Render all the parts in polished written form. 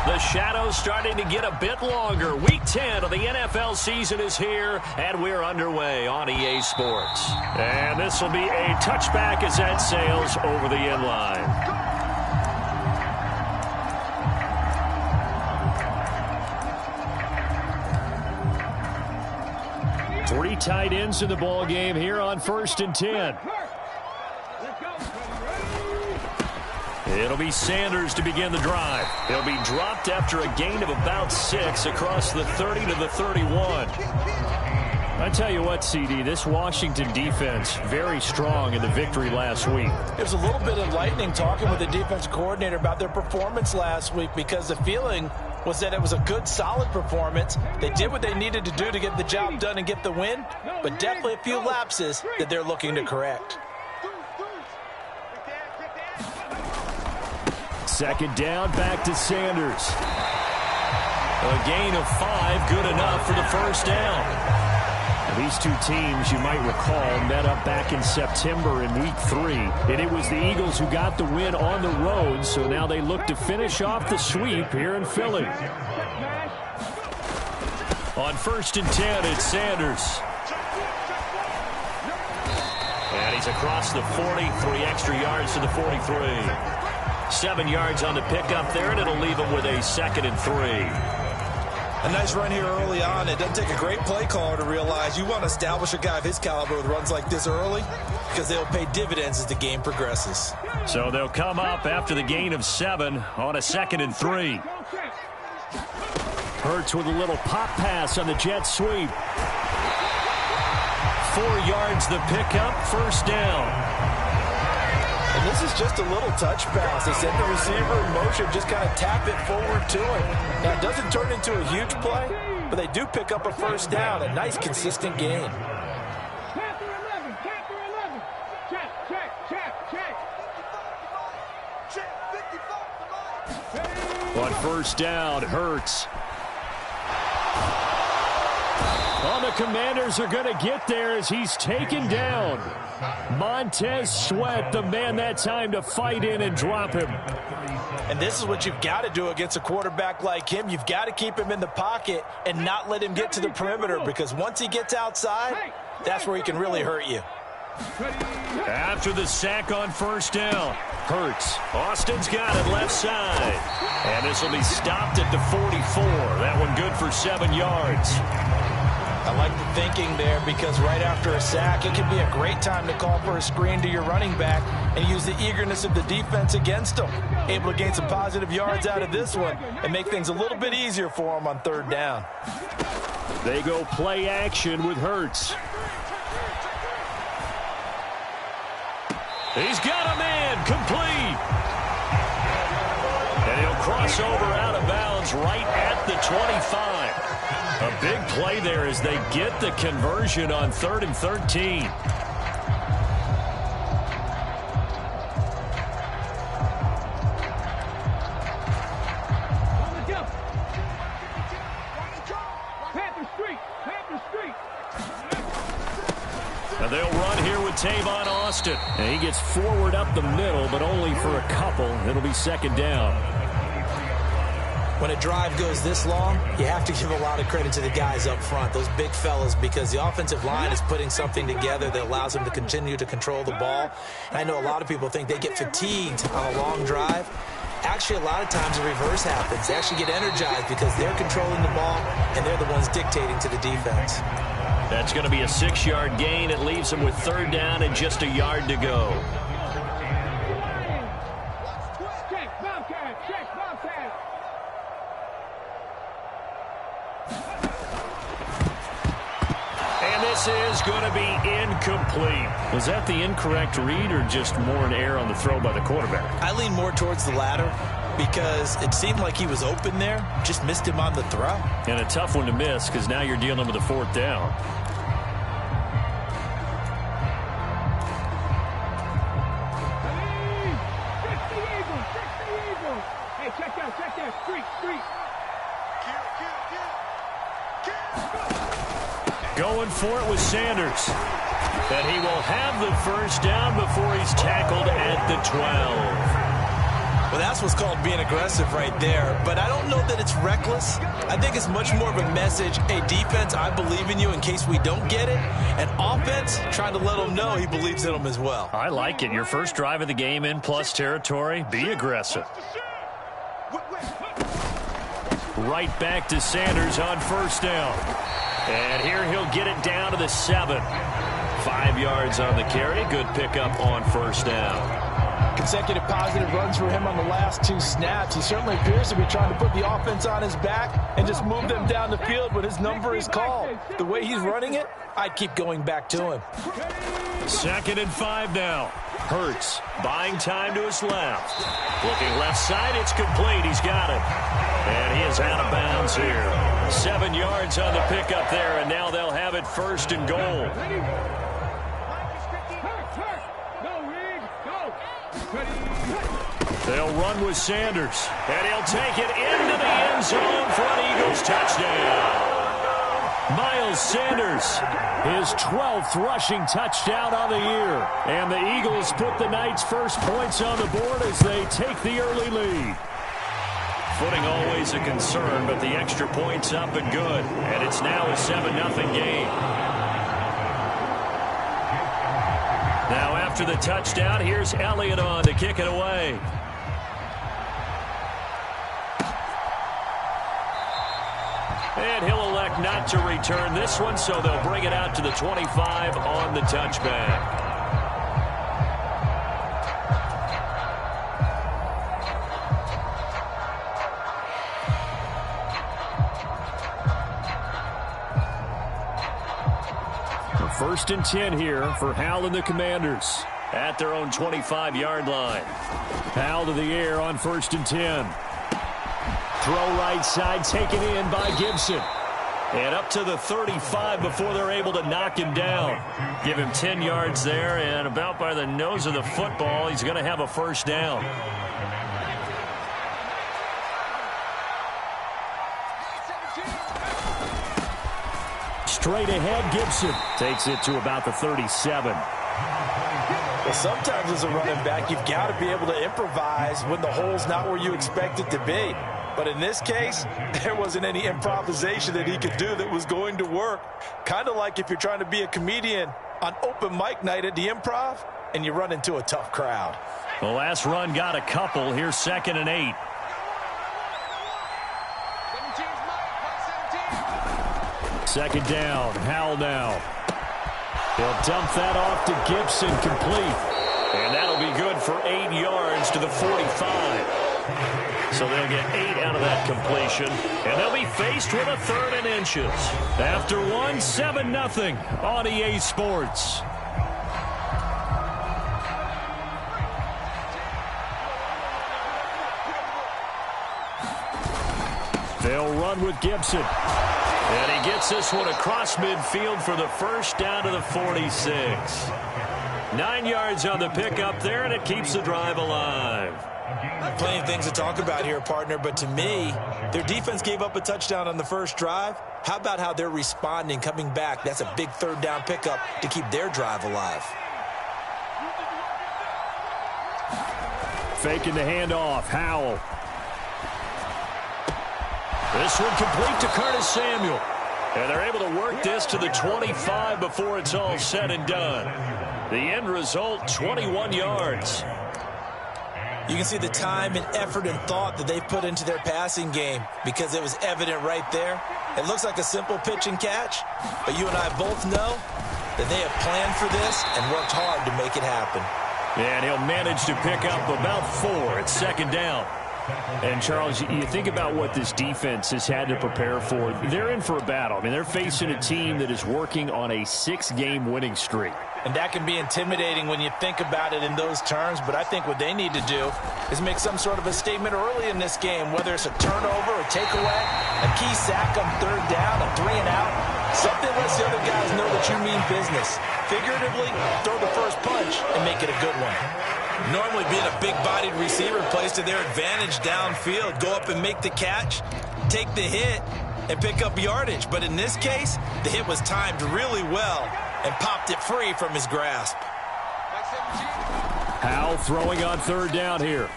The shadow's starting to get a bit longer. Week 10 of the NFL season is here, and we're underway on EA Sports. And this will be a touchback as that sails over the end line. Three tight ends in the ball game here on 1st and 10. It'll be Sanders to begin the drive. He'll be dropped after a gain of about 6 across the 30 to the 31. I tell you what, CD, this Washington defense, very strong in the victory last week. It was a little bit enlightening talking with the defense coordinator about their performance last week, because the feeling was that it was a good, solid performance. They did what they needed to do to get the job done and get the win, but definitely a few lapses that they're looking to correct. Second down, back to Sanders. A gain of 5, good enough for the first down. These two teams, you might recall, met up back in September in Week 3. And it was the Eagles who got the win on the road, so now they look to finish off the sweep here in Philly. On 1st and 10, it's Sanders. And he's across the 40, 3 extra yards to the 43. 7 yards on the pickup there, and it'll leave him with a 2nd and 3. A nice run here early on. It doesn't take a great play caller to realize you want to establish a guy of his caliber with runs like this early, because they'll pay dividends as the game progresses. So they'll come up after the gain of 7 on a 2nd and 3. Hurts with a little pop pass on the jet sweep. 4 yards the pickup, first down. And this is just a little touch pass. They send the receiver in motion, just kind of tap it forward to him. Now, it doesn't turn into a huge play, but they do pick up a first down, a nice, consistent gain. On first down, Hurts. Well, the Commanders are going to get there as he's taken down. Montez Sweat, the man that time to fight in and drop him. And this is what you've got to do against a quarterback like him. You've got to keep him in the pocket and not let him get to the perimeter, because once he gets outside, that's where he can really hurt you. After the sack on first down, Hurts. Austin's got it left side. And this will be stopped at the 44. That one good for 7 yards. I like the thinking there, because right after a sack, it can be a great time to call for a screen to your running back and use the eagerness of the defense against them. Able to gain some positive yards out of this one and make things a little bit easier for them on 3rd down. They go play action with Hurts. He's got a man, complete. And he'll cross over out of bounds right at the 25. A big play there as they get the conversion on 3rd and 13. Now they'll run here with Tavon Austin. And he gets forward up the middle, but only for a couple. It'll be 2nd down. When a drive goes this long, you have to give a lot of credit to the guys up front, those big fellas, because the offensive line is putting something together that allows them to continue to control the ball. And I know a lot of people think they get fatigued on a long drive. Actually, a lot of times the reverse happens. They actually get energized because they're controlling the ball, and they're the ones dictating to the defense. That's going to be a 6-yard gain. It leaves them with 3rd down and just a yard to go. This is going to be incomplete. Was that the incorrect read or just more an error on the throw by the quarterback? I lean more towards the latter, because it seemed like he was open there, just missed him on the throw. And a tough one to miss, because now you're dealing with a 4th down. Hey, check that, street. Going for it with Sanders. And he will have the first down before he's tackled at the 12. Well, that's what's called being aggressive right there. But I don't know that it's reckless. I think it's much more of a message. Hey, defense, I believe in you in case we don't get it. And offense, trying to let them know he believes in them as well. I like it. Your first drive of the game in plus territory. Be aggressive. Right back to Sanders on first down. And here he'll get it down to the 7. 5 yards on the carry. Good pickup on first down. Consecutive positive runs for him on the last 2 snaps. He certainly appears to be trying to put the offense on his back and just move them down the field when his number is called. The way he's running it, I'd keep going back to him. 2nd and 5 now. Hurts buying time to his left. Looking left side, it's complete. He's got it. And he is out of bounds here. 7 yards on the pickup there, and now they'll have it 1st and goal. They'll run with Sanders, and he'll take it into the end zone for an Eagles touchdown. Miles Sanders, his 12th rushing touchdown on the year. And the Eagles put the night's first points on the board as they take the early lead. Footing always a concern, but the extra point's up and good. And it's now a 7-0 game. Now after the touchdown, here's Elliott on to kick it away. And he'll elect not to return this one, so they'll bring it out to the 25 on the touchback. First and 10 here for Howell and the Commanders at their own 25-yard line. Howell to the air on 1st and 10. Throw right side, taken in by Gibson. And up to the 35 before they're able to knock him down. Give him 10 yards there, and about by the nose of the football, he's going to have a first down. Straight ahead, Gibson takes it to about the 37. Well, sometimes as a running back, you've got to be able to improvise when the hole's not where you expect it to be. But in this case, there wasn't any improvisation that he could do that was going to work. Kind of like if you're trying to be a comedian on open mic night at the Improv and you run into a tough crowd. The last run got a couple. Here's 2nd and 8. Second down, Howell now. He'll dump that off to Gibson, complete. And that'll be good for 8 yards to the 45. So they'll get 8 out of that completion. And they'll be faced with a 3rd and inches. After one, 7-0 on EA Sports. They'll run with Gibson. And he gets this one across midfield for the first down to the 46. 9 yards on the pickup there, and it keeps the drive alive. Plenty of things to talk about here, partner, but to me, their defense gave up a touchdown on the first drive. How about how they're responding, coming back? That's a big 3rd down pickup to keep their drive alive. Faking the handoff, Howell. This one complete to Curtis Samuel. And they're able to work this to the 25 before it's all said and done. The end result, 21 yards. You can see the time and effort and thought that they've put into their passing game because it was evident right there. It looks like a simple pitch and catch, but you and I both know that they have planned for this and worked hard to make it happen. And he'll manage to pick up about 4 at 2nd down. And, Charles, you think about what this defense has had to prepare for. They're in for a battle. I mean, they're facing a team that is working on a 6-game winning streak. And that can be intimidating when you think about it in those terms, but I think what they need to do is make some sort of a statement early in this game, whether it's a turnover, a takeaway, a key sack on 3rd down, a 3 and out. Something lets the other guys know that you mean business. Figuratively, throw the first punch and make it a good one. Normally being a big-bodied receiver plays to their advantage downfield. Go up and make the catch, take the hit, and pick up yardage. But in this case, the hit was timed really well and popped it free from his grasp. Howell throwing on 3rd down here.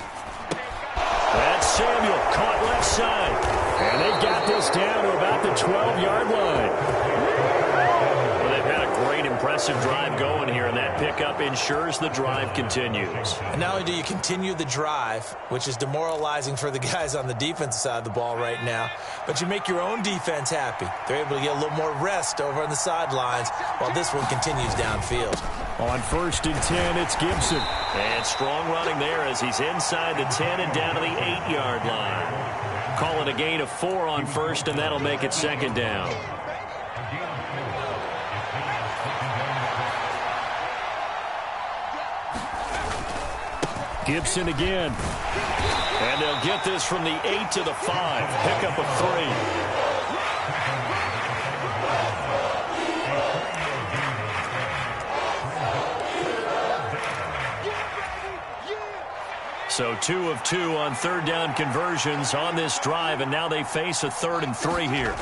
That's Samuel, caught left side. And they got this down to about the 12-yard line. Well, they've had a great, impressive drive going here, and that pickup ensures the drive continues. And not only do you continue the drive, which is demoralizing for the guys on the defensive side of the ball right now, but you make your own defense happy. They're able to get a little more rest over on the sidelines while this one continues downfield. On 1st and 10, it's Gibson. And strong running there as he's inside the 10 and down to the 8-yard line. Call it a gain of 4 on 1st, and that'll make it 2nd down. Gibson again. And they'll get this from the 8 to the 5. Pickup of 3. So 2 of 2 on 3rd down conversions on this drive, and now they face a 3rd and 3 here.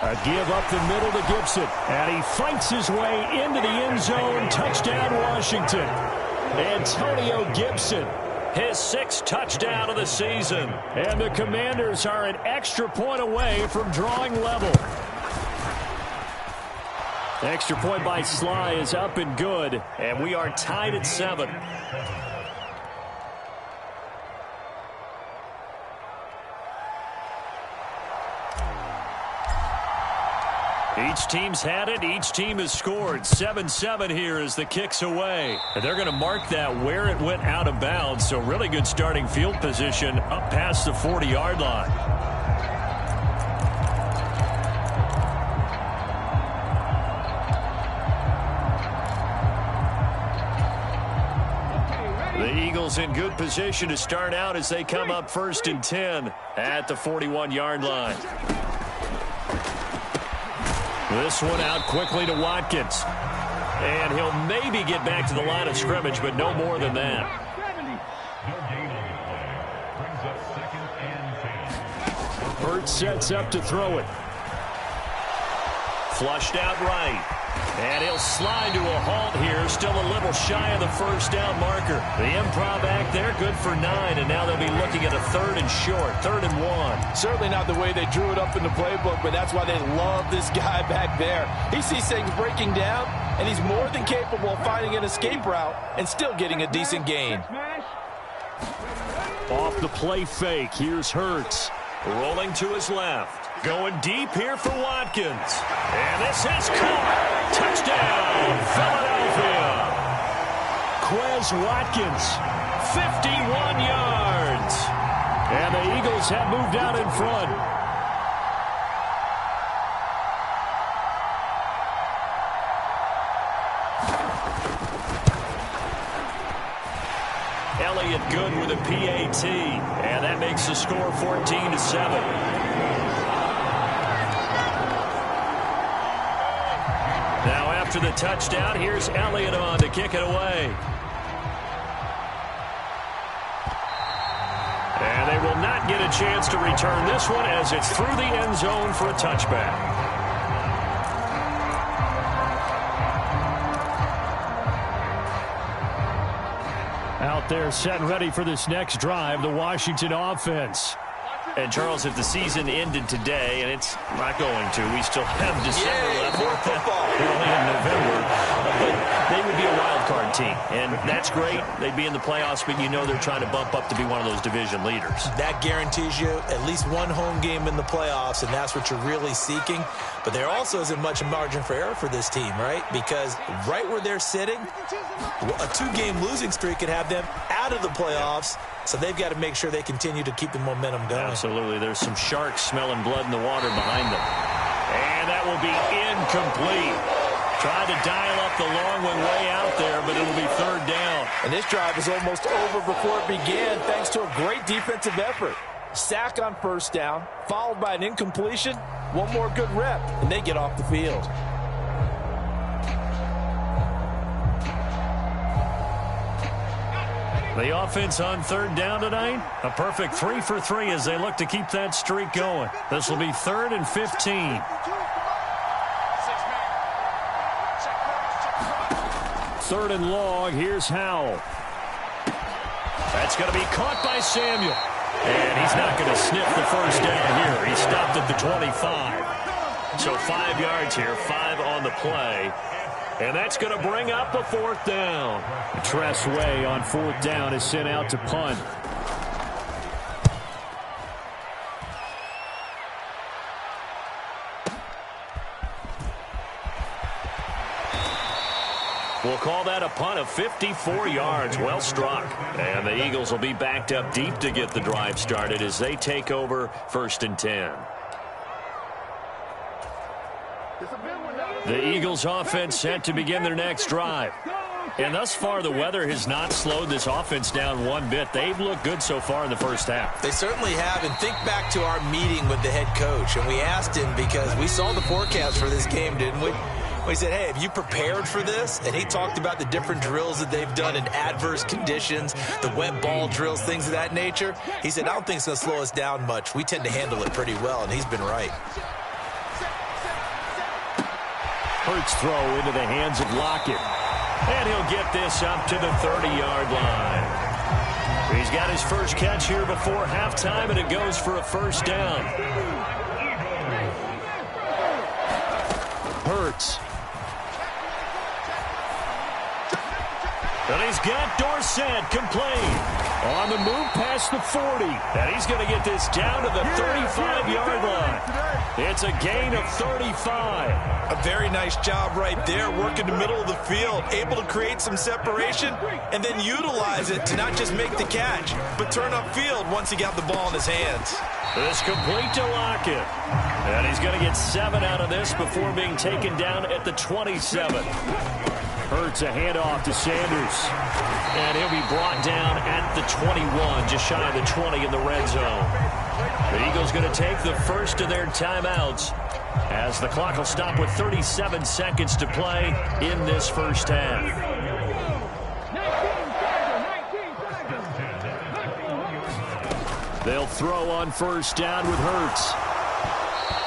A give up the middle to Gibson, and he fights his way into the end zone. Touchdown, Washington. Antonio Gibson, his 6th touchdown of the season. And the Commanders are an extra point away from drawing level. Extra point by Sly is up and good, and we are tied at 7. Each team's had it. Each team has scored. 7-7 here as the kick's away. And they're going to mark that where it went out of bounds. So really good starting field position up past the 40-yard line. The Eagles in good position to start out as they come up 1st and 10 at the 41-yard line. This one out quickly to Watkins. And he'll maybe get back to the line of scrimmage, but no more than that. Hurts sets up to throw it. Flushed out right. And he'll slide to a halt here. Still a little shy of the 1st down marker. The improv act there, good for 9. And now they'll be looking at a 3rd and short, 3rd and 1. Certainly not the way they drew it up in the playbook, but that's why they love this guy back there. He sees things breaking down, and he's more than capable of finding an escape route and still getting a decent gain. Off the play fake, here's Hurts. Rolling to his left. Going deep here for Watkins. And this is caught. Touchdown, Philadelphia. Quez Watkins, 51 yards. And the Eagles have moved out in front. Elliott good with a PAT. And that makes the score 14-7. Now after the touchdown, here's Elliott on to kick it away. And they will not get a chance to return this one as it's through the end zone for a touchback. Out there set and ready for this next drive, the Washington offense. And, Charles, if the season ended today, and it's not going to, we still have December left. More football. We're only in November. But they would be a wild card team. And that's great. They'd be in the playoffs, but you know they're trying to bump up to be one of those division leaders. That guarantees you at least one home game in the playoffs, and that's what you're really seeking. But there also isn't much margin for error for this team, right? Because right where they're sitting, a 2-game losing streak could have them out of the playoffs. So they've got to make sure they continue to keep the momentum going. Absolutely. There's some sharks smelling blood in the water behind them. And that will be incomplete. Tried to dial up the long one way out there, but it'll be 3rd down. And this drive is almost over before it began thanks to a great defensive effort. Sack on 1st down, followed by an incompletion. One more good rep, and they get off the field. The offense on 3rd down tonight, a perfect 3 for 3 as they look to keep that streak going. This will be 3rd and 15. 3rd and long, here's Howell. That's going to be caught by Samuel. And he's not going to sniff the first down here. He stopped at the 25. So 5 yards here, 5 on the play. And that's going to bring up a 4th down. Tress Way on 4th down is sent out to punt. We'll call that a punt of 54 yards. Well struck. And the Eagles will be backed up deep to get the drive started as they take over 1st and 10. The Eagles offense set to begin their next drive. And thus far, the weather has not slowed this offense down one bit. They've looked good so far in the first half. They certainly have. And think back to our meeting with the head coach. And we asked him because we saw the forecast for this game, didn't we? We said, hey, have you prepared for this? And he talked about the different drills that they've done in adverse conditions, the wet ball drills, things of that nature. He said, I don't think it's going to slow us down much. We tend to handle it pretty well, and he's been right. Hurts throw into the hands of Lockett. And he'll get this up to the 30-yard line. He's got his first catch here before halftime, and it goes for a 1st down. Hurts. And he's got Dorsett complete. On the move past the 40. And he's going to get this down to the 35-yard line. It's a gain of 35. A very nice job right there, working the middle of the field, able to create some separation and then utilize it to not just make the catch, but turn upfield once he got the ball in his hands. This complete to Lockett. And he's going to get 7 out of this before being taken down at the 27. Hurts a handoff to Sanders. And he'll be brought down at the 21, just shy of the 20 in the red zone. The Eagles going to take the first of their timeouts as the clock will stop with 37 seconds to play in this first half. They'll throw on 1st down with Hurts.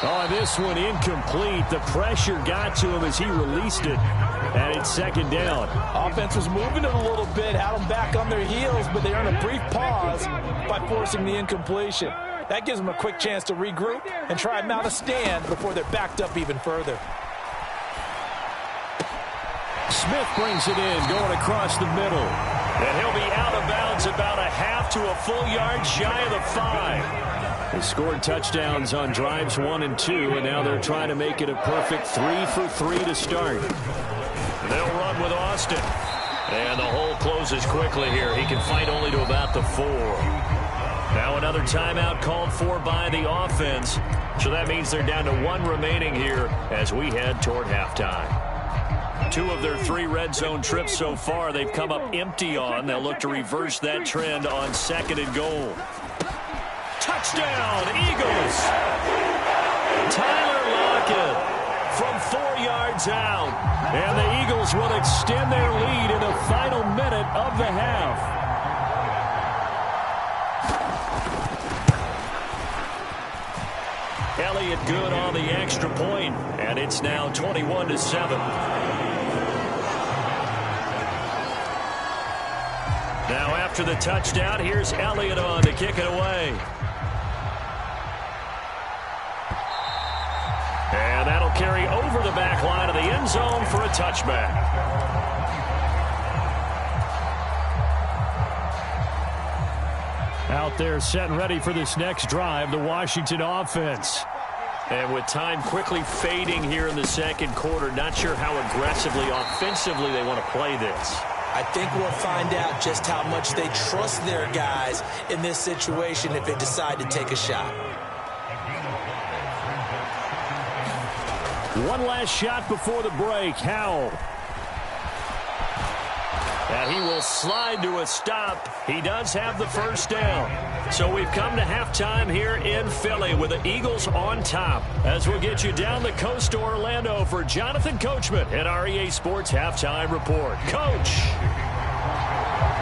Oh, this one incomplete. The pressure got to him as he released it. And it's 2nd down. Offense was moving it a little bit, had them back on their heels, but they earned a brief pause by forcing the incompletion. That gives them a quick chance to regroup and try and mount a stand before they're backed up even further. Smith brings it in, going across the middle. And he'll be out of bounds about a half to a full yard shy of the 5. They scored touchdowns on drives 1 and 2, and now they're trying to make it a perfect 3 for 3 to start. They'll run with Austin. And the hole closes quickly here. He can fight only to about the 4. Now another timeout called for by the offense. So that means they're down to 1 remaining here as we head toward halftime. 2 of their 3 red zone trips so far they've come up empty on. They'll look to reverse that trend on 2nd and goal. Touchdown, Eagles! Tyler Lockett from 4 yards out. And the Eagles will extend their lead in the final minute of the half. Elliott good on the extra point, and it's now 21-7. Now after the touchdown, here's Elliott on to kick it away. And that'll carry over the back line of the end zone for a touchback. Out there set and ready for this next drive, the Washington offense. And with time quickly fading here in the 2nd quarter, not sure how aggressively, offensively they want to play this. I think we'll find out just how much they trust their guys in this situation if they decide to take a shot. One last shot before the break. Howell. And he will slide to a stop. He does have the 1st down. So we've come to halftime here in Philly with the Eagles on top. As we'll get you down the coast to Orlando for Jonathan Coachman at our EA Sports Halftime Report. Coach.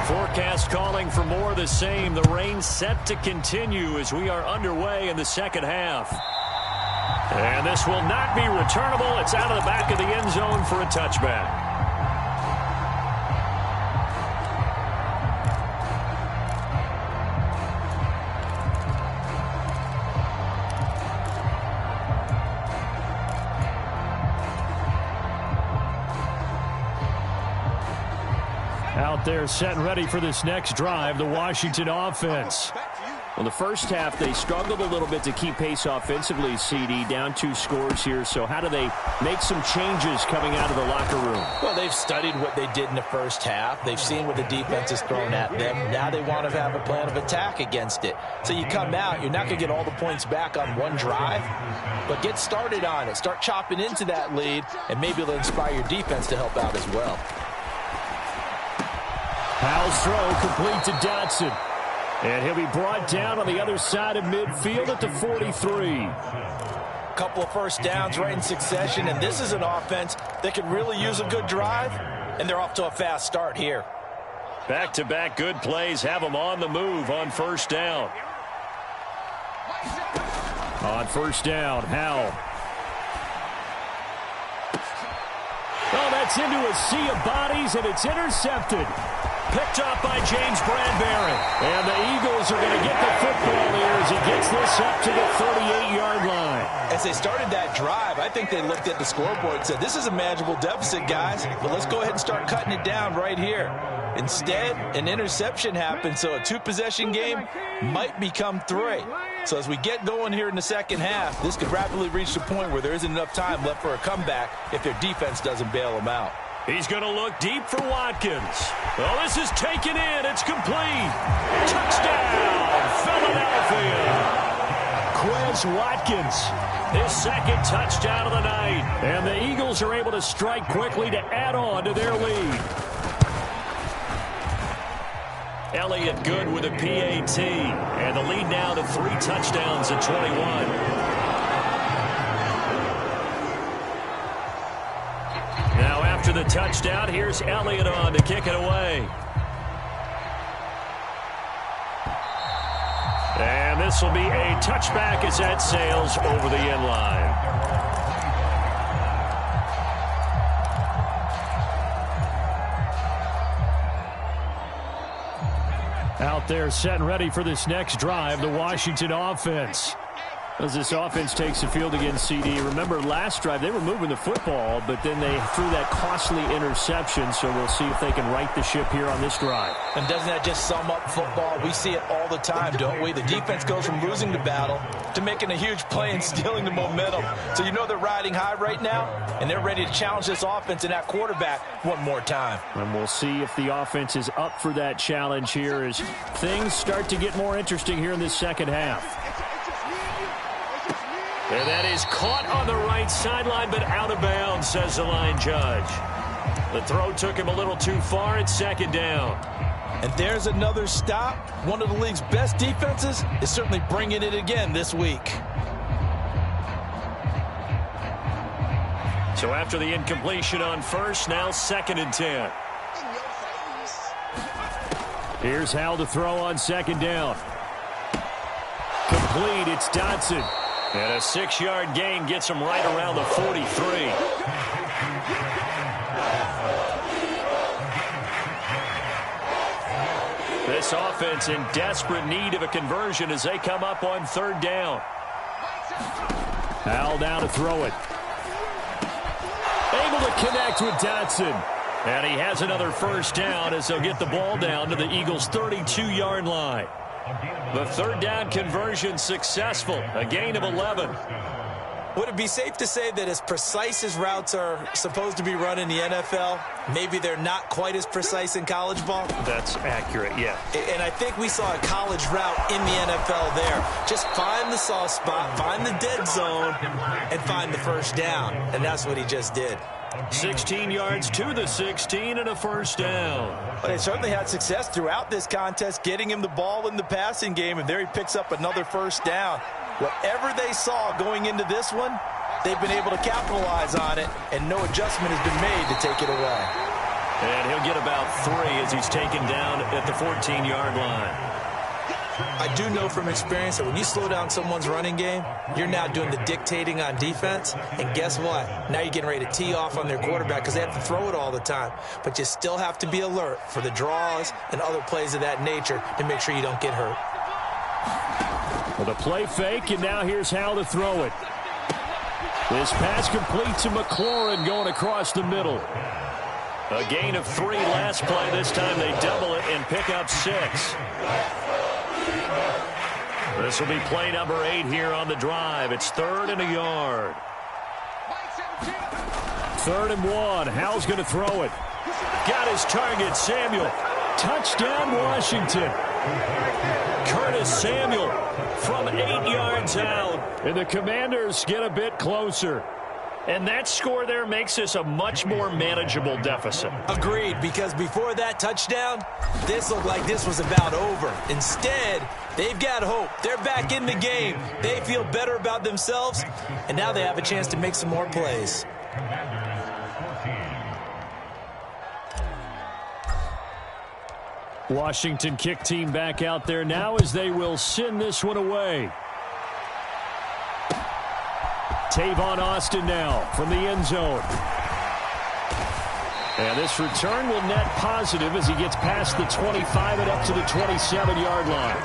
Forecast calling for more of the same. The rain set to continue as we are underway in the 2nd half. And this will not be returnable. It's out of the back of the end zone for a touchback. there set and ready for this next drive, the Washington offense. Well, the first half, they struggled a little bit to keep pace offensively, CD, down 2 scores here. So how do they make some changes coming out of the locker room? Well, they've studied what they did in the first half. They've seen what the defense has thrown at them. Now they want to have a plan of attack against it. So you come out, you're not going to get all the points back on one drive, but get started on it. Start chopping into that lead, and maybe it'll inspire your defense to help out as well. Powell's throw complete to Dotson. And he'll be brought down on the other side of midfield at the 43. Couple of first downs right in succession, and this is an offense that could really use a good drive, and they're off to a fast start here. Back-to-back good plays have them on the move on first down. On first down, Howell. Oh, that's into a sea of bodies, and it's intercepted. Picked up by James Bradbury. And the Eagles are going to get the football here as he gets this up to the 38-yard line. As they started that drive, I think they looked at the scoreboard and said, this is a manageable deficit, guys, but let's go ahead and start cutting it down right here. Instead, an interception happened, so a 2-possession game might become 3. So as we get going here in the second half, this could rapidly reach the point where there isn't enough time left for a comeback if their defense doesn't bail them out. He's going to look deep for Watkins. Well, this is taken in. It's complete. Touchdown, Philadelphia. Quez Watkins, his second touchdown of the night. And the Eagles are able to strike quickly to add on to their lead. Elliott good with a PAT. And the lead now to 3 touchdowns at 21. Now after the touchdown, here's Elliott on to kick it away. And this will be a touchback as that sails over the end line. Out there set and ready for this next drive, the Washington offense. As this offense takes the field against CD. Remember, last drive, they were moving the football, but then they threw that costly interception, so we'll see if they can right the ship here on this drive. And doesn't that just sum up football? We see it all the time, don't we? The defense goes from losing the battle to making a huge play and stealing the momentum. So you know they're riding high right now, and they're ready to challenge this offense and that quarterback one more time. And we'll see if the offense is up for that challenge here as things start to get more interesting here in this second half. And that is caught on the right sideline, but out of bounds, says the line judge. The throw took him a little too far. It's second down. And there's another stop. One of the league's best defenses is certainly bringing it again this week. So after the incompletion on first, now 2nd and 10. Here's Howell to throw on second down. Complete, it's Dotson. And a 6-yard gain gets him right around the 43. This offense in desperate need of a conversion as they come up on 3rd down. Howell down to throw it. Able to connect with Dotson. And he has another first down as they'll get the ball down to the Eagles' 32-yard line. The 3rd down conversion successful, a gain of 11. Would it be safe to say that as precise as routes are supposed to be run in the NFL, maybe they're not quite as precise in college ball? That's accurate, yeah. And I think we saw a college route in the NFL there. Just find the soft spot, find the dead zone, and find the first down. And that's what he just did. 16 yards to the 16 and a first down. Well, they certainly had success throughout this contest, getting him the ball in the passing game, and there he picks up another first down. Whatever they saw going into this one, they've been able to capitalize on it, and no adjustment has been made to take it away. And he'll get about 3 as he's taken down at the 14-yard line. I do know from experience that when you slow down someone's running game, you're now doing the dictating on defense. And guess what? Now you're getting ready to tee off on their quarterback because they have to throw it all the time. But you still have to be alert for the draws and other plays of that nature to make sure you don't get hurt. Well, the play fake, and now here's Howell to throw it. This pass complete to McLaurin going across the middle. A gain of 3 last play. This time they double it and pick up 6. This will be play number 8 here on the drive. It's 3rd and a yard. 3rd and 1. Howell's going to throw it. Got his target, Samuel. Touchdown, Washington. Curtis Samuel from 8 yards out. And the Commanders get a bit closer. And that score there makes this a much more manageable deficit. Agreed, because before that touchdown, this looked like this was about over. Instead, they've got hope. They're back in the game. They feel better about themselves, and now they have a chance to make some more plays. Washington kick team back out there now as they will send this one away. Tavon Austin now from the end zone. And this return will net positive as he gets past the 25 and up to the 27-yard line.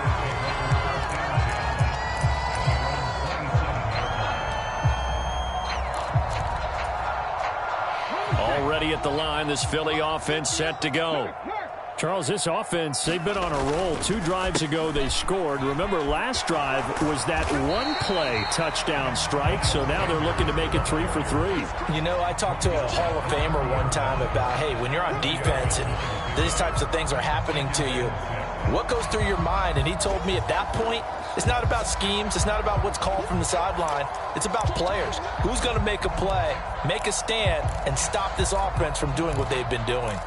Already at the line, this Philly offense set to go. Charles, this offense, they've been on a roll. 2 drives ago, they scored. Remember, last drive was that one-play touchdown strike, so now they're looking to make it 3 for 3. You know, I talked to a Hall of Famer one time about, hey, when you're on defense and these types of things are happening to you, what goes through your mind? And he told me at that point, it's not about schemes. It's not about what's called from the sideline. It's about players. Who's going to make a play, make a stand, and stop this offense from doing what they've been doing?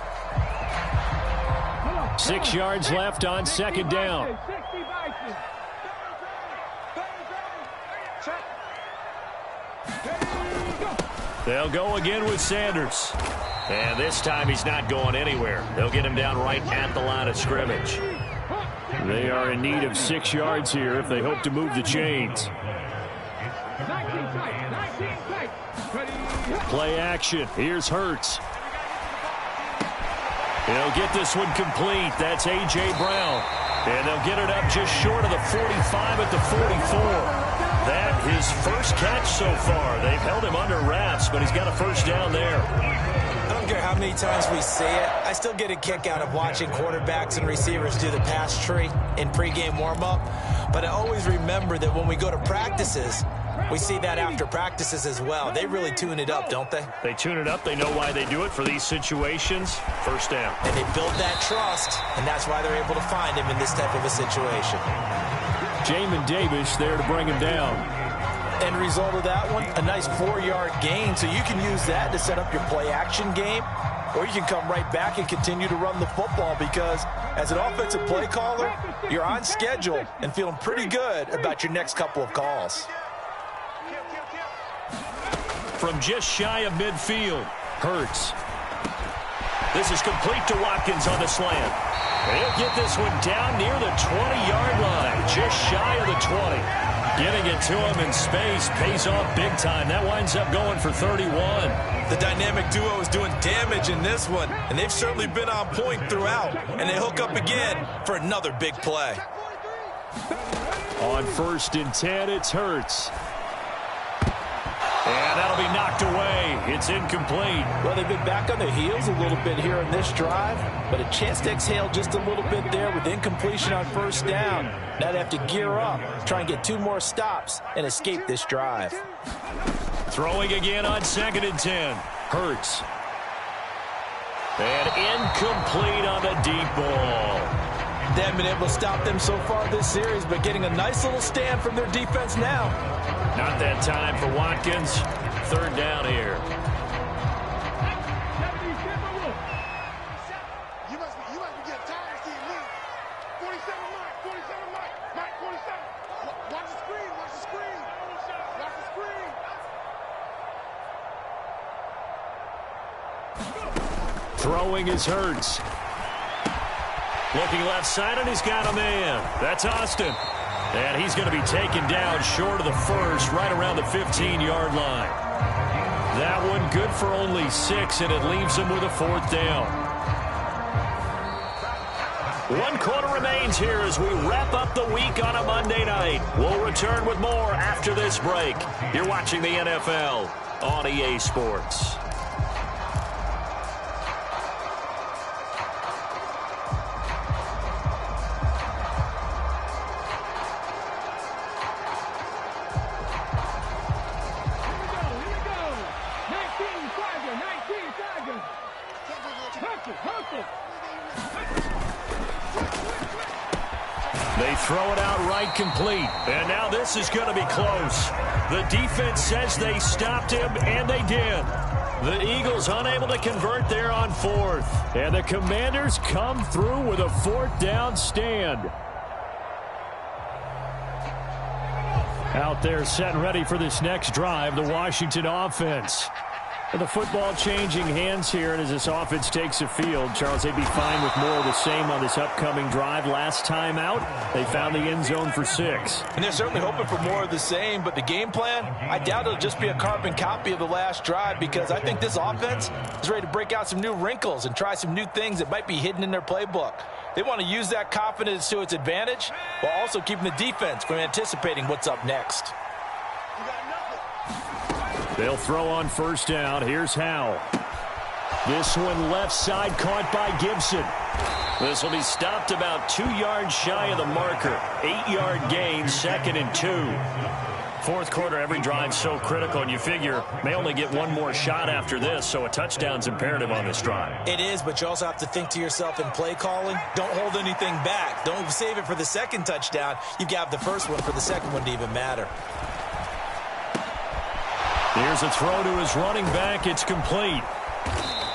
6 yards left on 2nd down. They'll go again with Sanders. And this time he's not going anywhere. They'll get him down right at the line of scrimmage. They are in need of 6 yards here if they hope to move the chains. Play action. Here's Hurts. They'll get this one complete. That's A.J. Brown. And they'll get it up just short of the 45 at the 44. That his first catch so far. They've held him under wraps, but he's got a first down there. I don't care how many times we say it. I still get a kick out of watching quarterbacks and receivers do the pass tree in pregame warm-up. But I always remember that when we go to practices, we see that after practices as well. They really tune it up, don't they? They tune it up. They know why they do it for these situations. First down. And they build that trust, and that's why they're able to find him in this type of a situation. Jamin Davis there to bring him down. End result of that one, a nice 4-yard gain. So you can use that to set up your play-action game, or you can come right back and continue to run the football because as an offensive play caller, you're on schedule and feeling pretty good about your next couple of calls. From just shy of midfield, Hurts. This is complete to Watkins on the slant. He'll get this one down near the 20-yard line, just shy of the 20. Getting it to him in space pays off big time. That winds up going for 31. The dynamic duo is doing damage in this one, and they've certainly been on point throughout. And they hook up again for another big play. On 1st and 10, it's Hurts. And that'll be knocked away. It's incomplete. Well, they've been back on their heels a little bit here in this drive, but a chance to exhale just a little bit there with incompletion on 1st down. Now they have to gear up, try and get 2 more stops, and escape this drive. Throwing again on 2nd and 10. Hurts. And incomplete on the deep ball. They haven't been able to stop them so far this series, but getting a nice little stand from their defense now. Not that time for Watkins. 3rd down here. You must be getting tired of seeing me. 47 Mike, 47 Mike 47. Watch the screen, watch the screen. Watch the screen. Throwing is Hurts. Looking left side, and he's got a man. That's Austin. And he's going to be taken down short of the first, right around the 15-yard line. That one good for only 6, and it leaves him with a 4th down. 1 quarter remains here as we wrap up the week on a Monday night. We'll return with more after this break. You're watching the NFL on EA Sports. throw it out right complete. And now this is going to be close. The defense says they stopped him, and they did. The Eagles unable to convert there on fourth. And the Commanders come through with a fourth down stand. Out there set and ready for this next drive, the Washington offense. And the football changing hands here, and as this offense takes the field, Charles, they'd be fine with more of the same on this upcoming drive. Last time out, they found the end zone for 6. And they're certainly hoping for more of the same, but the game plan, I doubt it'll just be a carbon copy of the last drive, because I think this offense is ready to break out some new wrinkles and try some new things that might be hidden in their playbook. They want to use that confidence to its advantage while also keeping the defense from anticipating what's up next. They'll throw on first down. Here's Howell. This one left side caught by Gibson. This will be stopped about 2 yards shy of the marker. 8-yard gain, 2nd and 2. Fourth quarter, every drive so critical, and you figure may only get one more shot after this, so a touchdown's imperative on this drive. It is, but you also have to think to yourself in play calling, don't hold anything back. Don't save it for the second touchdown. You've got the first one for the second one to even matter. Here's a throw to his running back. It's complete.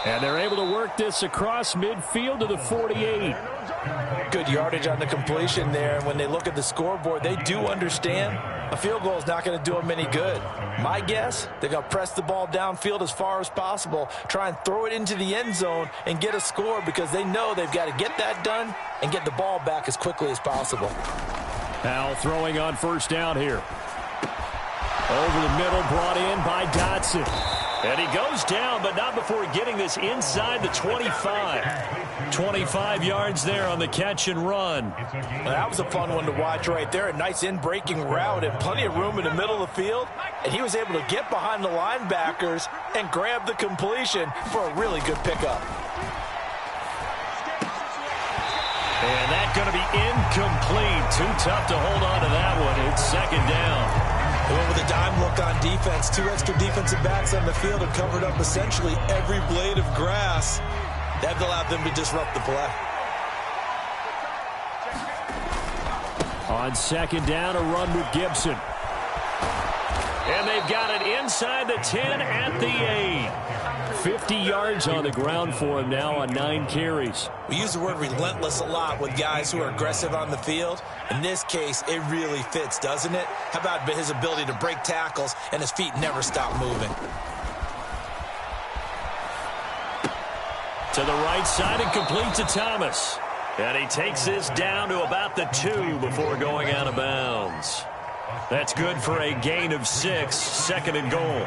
And they're able to work this across midfield to the 48. Good yardage on the completion there. And when they look at the scoreboard, they do understand a field goal is not going to do them any good. My guess, they're going to press the ball downfield as far as possible, try and throw it into the end zone and get a score, because they know they've got to get that done and get the ball back as quickly as possible. Howell throwing on first down here. Over the middle, brought in by Dotson. And he goes down, but not before getting this inside the 25. 25 yards there on the catch and run. Well, that was a fun one to watch right there. A nice in-breaking route and plenty of room in the middle of the field. And he was able to get behind the linebackers and grab the completion for a really good pickup. And that's going to be incomplete. Too tough to hold on to that one. It's 2nd down. They went with a dime look on defense. 2 extra defensive backs on the field and covered up essentially every blade of grass. That allowed them to disrupt the play. On 2nd down, a run with Gibson. And they've got it inside the 10 at the 8. 50 yards on the ground for him now on 9 carries. We use the word relentless a lot with guys who are aggressive on the field. In this case, it really fits, doesn't it? How about his ability to break tackles and his feet never stop moving? To the right side and complete to Thomas. And he takes this down to about the 2 before going out of bounds. That's good for a gain of 6, 2nd and goal.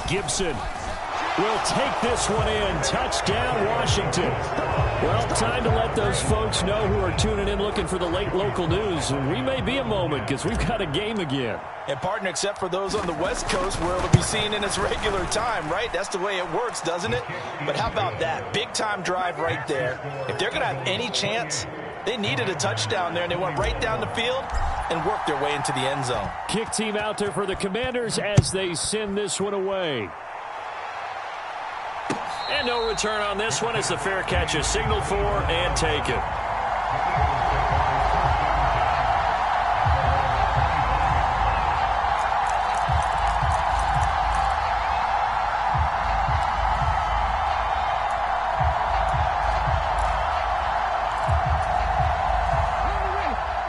Gibson will take this one in. Touchdown, Washington. Well, time to let those folks know who are tuning in looking for the late local news. And we may be a moment, because we've got a game again. And, partner, except for those on the West Coast where it'll be seen in its regular time, right? That's the way it works, doesn't it? But how about that? Big-time drive right there. If they're going to have any chance, they needed a touchdown there, and they went right down the field and worked their way into the end zone. Kick team out there for the Commanders as they send this one away. And no return on this one as the fair catch is signaled for and taken.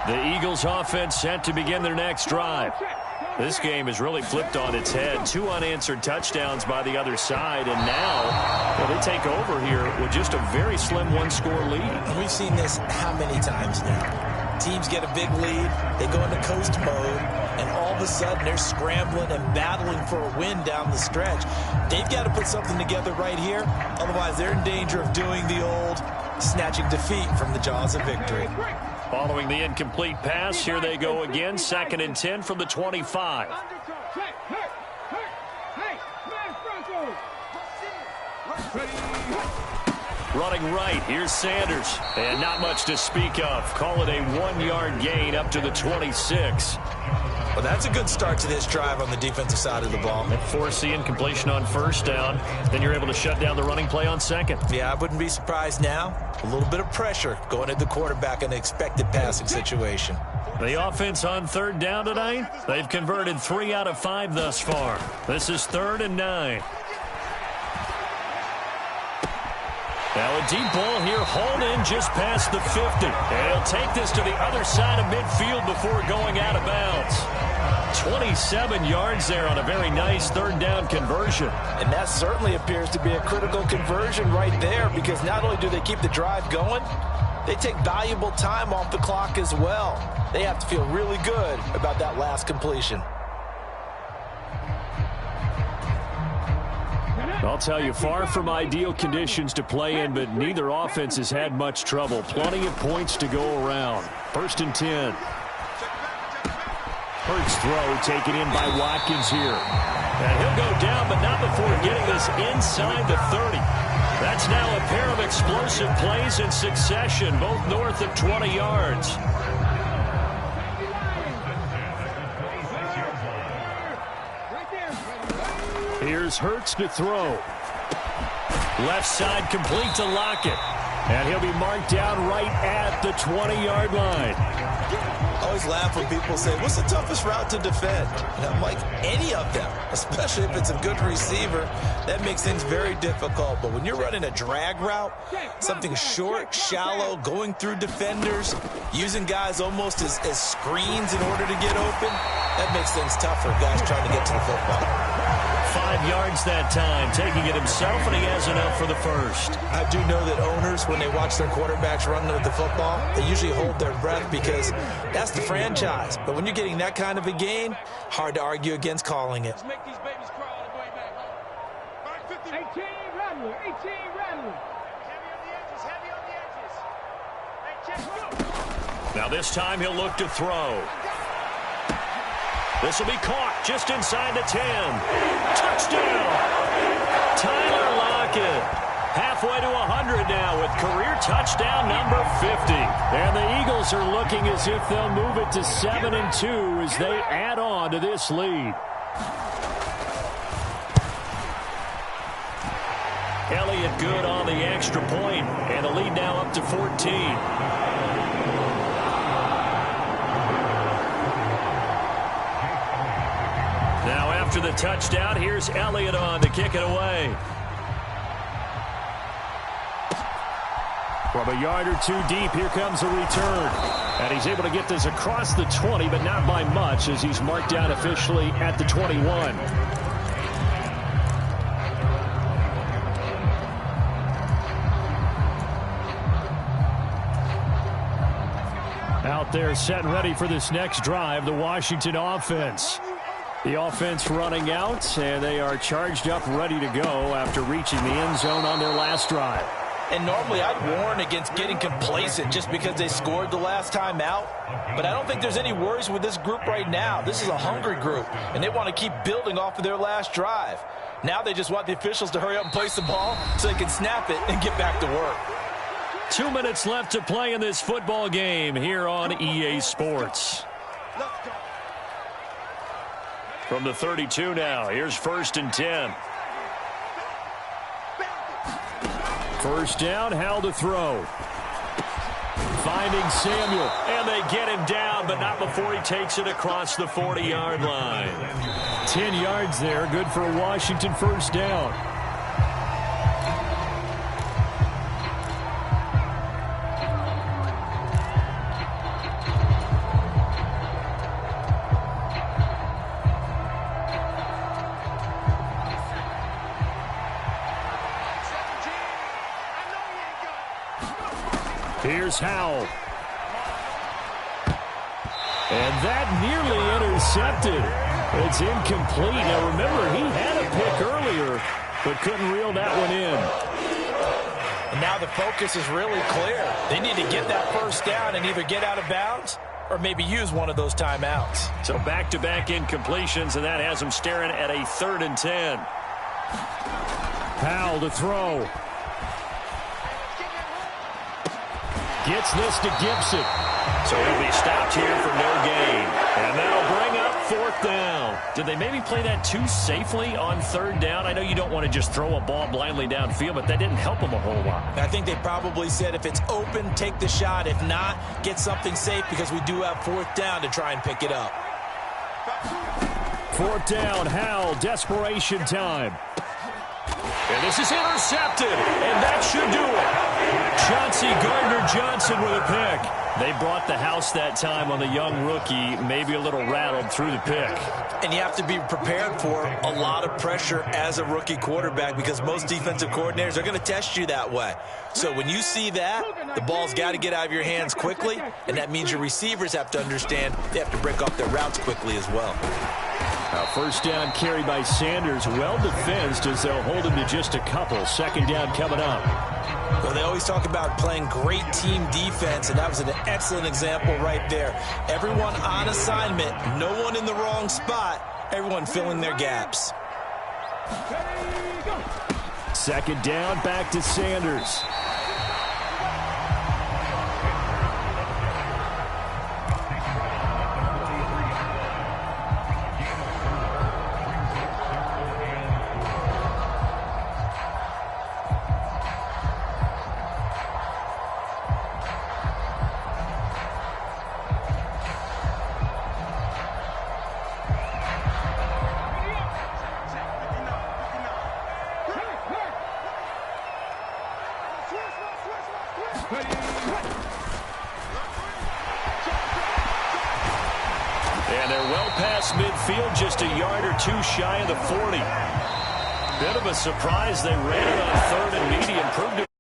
The Eagles offense set to begin their next drive. This game is really flipped on its head. 2 unanswered touchdowns by the other side, and now, well, they take over here with just a very slim 1-score lead. And we've seen this how many times now? Teams get a big lead, they go into coast mode, and all of a sudden they're scrambling and battling for a win down the stretch. They've got to put something together right here, otherwise they're in danger of doing the old snatching defeat from the jaws of victory. Following the incomplete pass, here they go again. 2nd and 10 from the 25. Running right, here's Sanders. And not much to speak of. Call it a 1-yard gain up to the 26. Well, that's a good start to this drive on the defensive side of the ball. Force the incompletion on first down. Then you're able to shut down the running play on second. Yeah, I wouldn't be surprised now. A little bit of pressure going at the quarterback in an expected passing situation. The offense on third down tonight, they've converted 3 out of 5 thus far. This is 3rd and 9. Now a deep ball here, hauled in just past the 50. And he'll take this to the other side of midfield before going out of bounds. 27 yards there on a very nice third down conversion. And that certainly appears to be a critical conversion right there, because not only do they keep the drive going, they take valuable time off the clock as well. They have to feel really good about that last completion. I'll tell you, far from ideal conditions to play in, but neither offense has had much trouble. Plenty of points to go around. 1st and 10. Hurts throw taken in by Watkins here. And he'll go down, but not before getting this inside the 30. That's now a pair of explosive plays in succession, both north of 20 yards. Here's Hurts to throw. Left side complete to Lockett. And he'll be marked down right at the 20-yard line. I always laugh when people say, what's the toughest route to defend? And I'm like, any of them, especially if it's a good receiver. That makes things very difficult. But when you're running a drag route, something short, shallow, going through defenders, using guys almost as screens in order to get open, that makes things tougher, guys trying to get to the football. 5 yards that time, taking it himself, and he has enough for the first. I do know that owners, when they watch their quarterbacks run with the football, they usually hold their breath because that's the franchise. But when you're getting that kind of a gain, hard to argue against calling it. Let's make these babies crawl on the way back home. 18 Rattler, 18 Rattler. Heavy on the edges, Hey, check, go. Now this time he'll look to throw. This will be caught just inside the 10. Touchdown! Tyler Lockett. Halfway to 100 now with career touchdown number 50. And the Eagles are looking as if they'll move it to 7-2 as they add on to this lead. Elliott good on the extra point, and the lead now up to 14. After the touchdown, here's Elliott on to kick it away. From a yard or two deep, here comes a return. And he's able to get this across the 20, but not by much, as he's marked down officially at the 21. Out there set and ready for this next drive, the Washington offense. The offense running out, and they are charged up, ready to go after reaching the end zone on their last drive. And normally I'd warn against getting complacent just because they scored the last time out. But I don't think there's any worries with this group right now. This is a hungry group, and they want to keep building off of their last drive. Now they just want the officials to hurry up and place the ball so they can snap it and get back to work. 2 minutes left to play in this football game here on EA Sports. From the 32 now, here's 1st and 10. First down, Howell to throw. Finding Samuel, and they get him down, but not before he takes it across the 40-yard line. 10 yards there, good for a Washington first down. Here's Howell. And that nearly intercepted. It's incomplete. Now remember, he had a pick earlier, but couldn't reel that one in. And now the focus is really clear. They need to get that first down and either get out of bounds or maybe use one of those timeouts. So back-to-back incompletions, and that has them staring at a 3rd and 10. Powell to throw. Gets this to Gibson. So he'll be stopped here for no gain. And that'll bring up 4th down. Did they maybe play that too safely on 3rd down? I know you don't want to just throw a ball blindly downfield, but that didn't help them a whole lot. I think they probably said if it's open, take the shot. If not, get something safe because we do have 4th down to try and pick it up. 4th down, Howell, desperation time. And this is intercepted, and that should do it. Chauncey Gardner-Johnson with a pick. They brought the house that time on the young rookie, maybe a little rattled through the pick. And you have to be prepared for a lot of pressure as a rookie quarterback because most defensive coordinators are going to test you that way. So when you see that, the ball's got to get out of your hands quickly, and that means your receivers have to understand they have to break off their routes quickly as well. Now 1st down carry by Sanders, well defensed as they'll hold him to just a couple. 2nd down coming up. Well, they always talk about playing great team defense, and that was an excellent example right there. Everyone on assignment, no one in the wrong spot, everyone filling their gaps. 2nd down, back to Sanders. And they're well past midfield, just a yard or two shy of the 40. Bit of a surprise they ran it on 3rd and medium. Proved it.